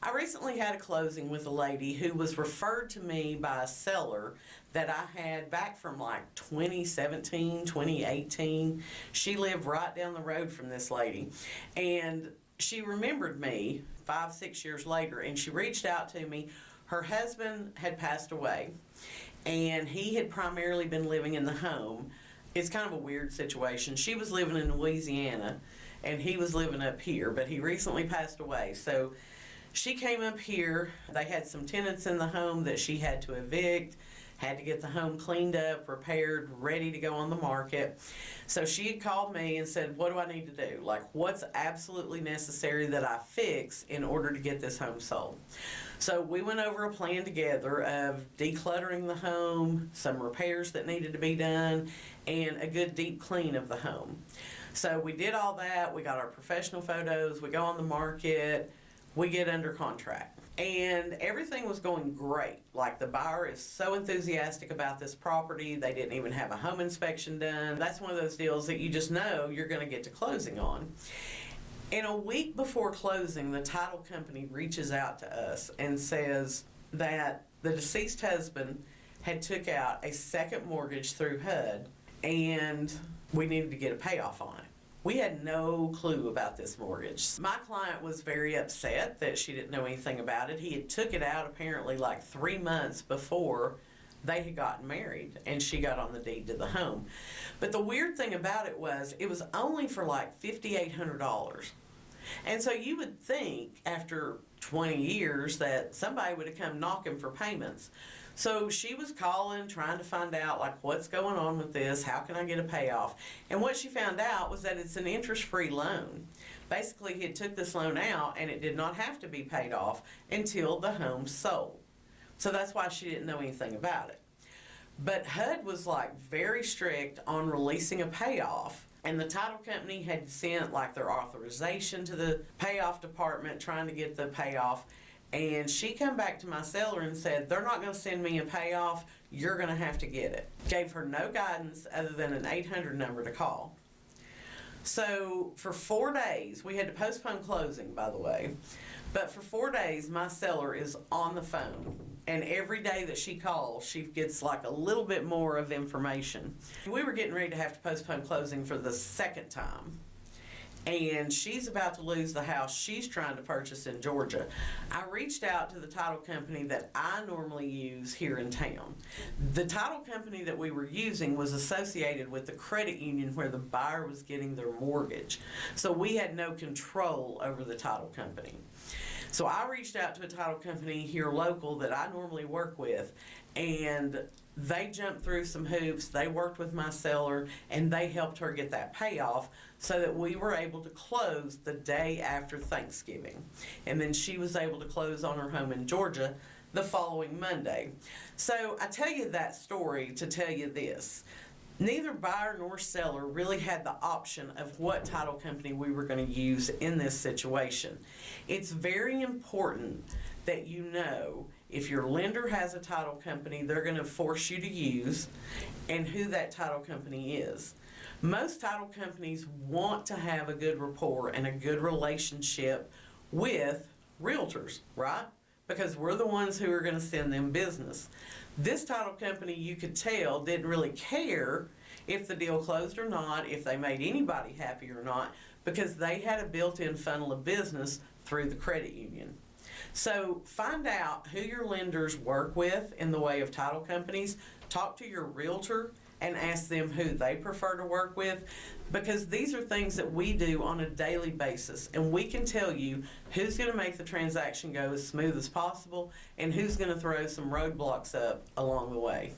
I recently had a closing with a lady who was referred to me by a seller that I had back from like 2017, 2018. She lived right down the road from this lady, and she remembered me 5-6 years later, and she reached out to me. Her husband had passed away, and he had primarily been living in the home. It's kind of a weird situation. She was living in Louisiana, and he was living up here, but he recently passed away. So she came up here. They had some tenants in the home that she had to evict, had to get the home cleaned up, repaired, ready to go on the market. So she had called me and said, what do I need to do? Like, what's absolutely necessary that I fix in order to get this home sold? So we went over a plan together of decluttering the home, some repairs that needed to be done, and a good deep clean of the home. So we did all that. We got our professional photos. We go on the market. We get under contract, and everything was going great. Like, the buyer is so enthusiastic about this property. They didn't even have a home inspection done. That's one of those deals that you just know you're going to get to closing on. And a week before closing, the title company reaches out to us and says that the deceased husband had took out a second mortgage through HUD, and we needed to get a payoff on it. We had no clue about this mortgage. My client was very upset that she didn't know anything about it. He had took it out apparently like 3 months before they had gotten married, and she got on the deed to the home. But the weird thing about it was only for like $5,800. And so you would think after 20 years that somebody would have come knocking for payments. So she was calling, trying to find out like what's going on with this, how can I get a payoff? And what she found out was that it's an interest-free loan. Basically, he had took this loan out and it did not have to be paid off until the home sold. So that's why she didn't know anything about it. But HUD was like very strict on releasing a payoff. And the title company had sent like their authorization to the payoff department trying to get the payoff. And she come back to my seller and said, they're not going to send me a payoff. You're going to have to get it. Gave her no guidance other than an 800 number to call. So for 4 days, we had to postpone closing, by the way. But for 4 days, my seller is on the phone. And every day that she calls, she gets like a little bit more of information. We were getting ready to have to postpone closing for the second time. And she's about to lose the house she's trying to purchase in Georgia. I reached out to the title company that I normally use here in town. The title company that we were using was associated with the credit union where the buyer was getting their mortgage. So we had no control over the title company. So I reached out to a title company here local that I normally work with, and they jumped through some hoops. They worked with my seller, and they helped her get that payoff so that we were able to close the day after Thanksgiving. And then she was able to close on her home in Georgia the following Monday. So I tell you that story to tell you this. Neither buyer nor seller really had the option of what title company we were going to use in this situation. It's very important that you know if your lender has a title company they're going to force you to use and who that title company is. Most title companies want to have a good rapport and a good relationship with realtors, right? Because we're the ones who are going to send them business. This title company, you could tell, didn't really care if the deal closed or not, if they made anybody happy or not, because they had a built-in funnel of business through the credit union. So find out who your lenders work with in the way of title companies. Talk to your realtor and ask them who they prefer to work with, because these are things that we do on a daily basis, and we can tell you who's going to make the transaction go as smooth as possible and who's going to throw some roadblocks up along the way.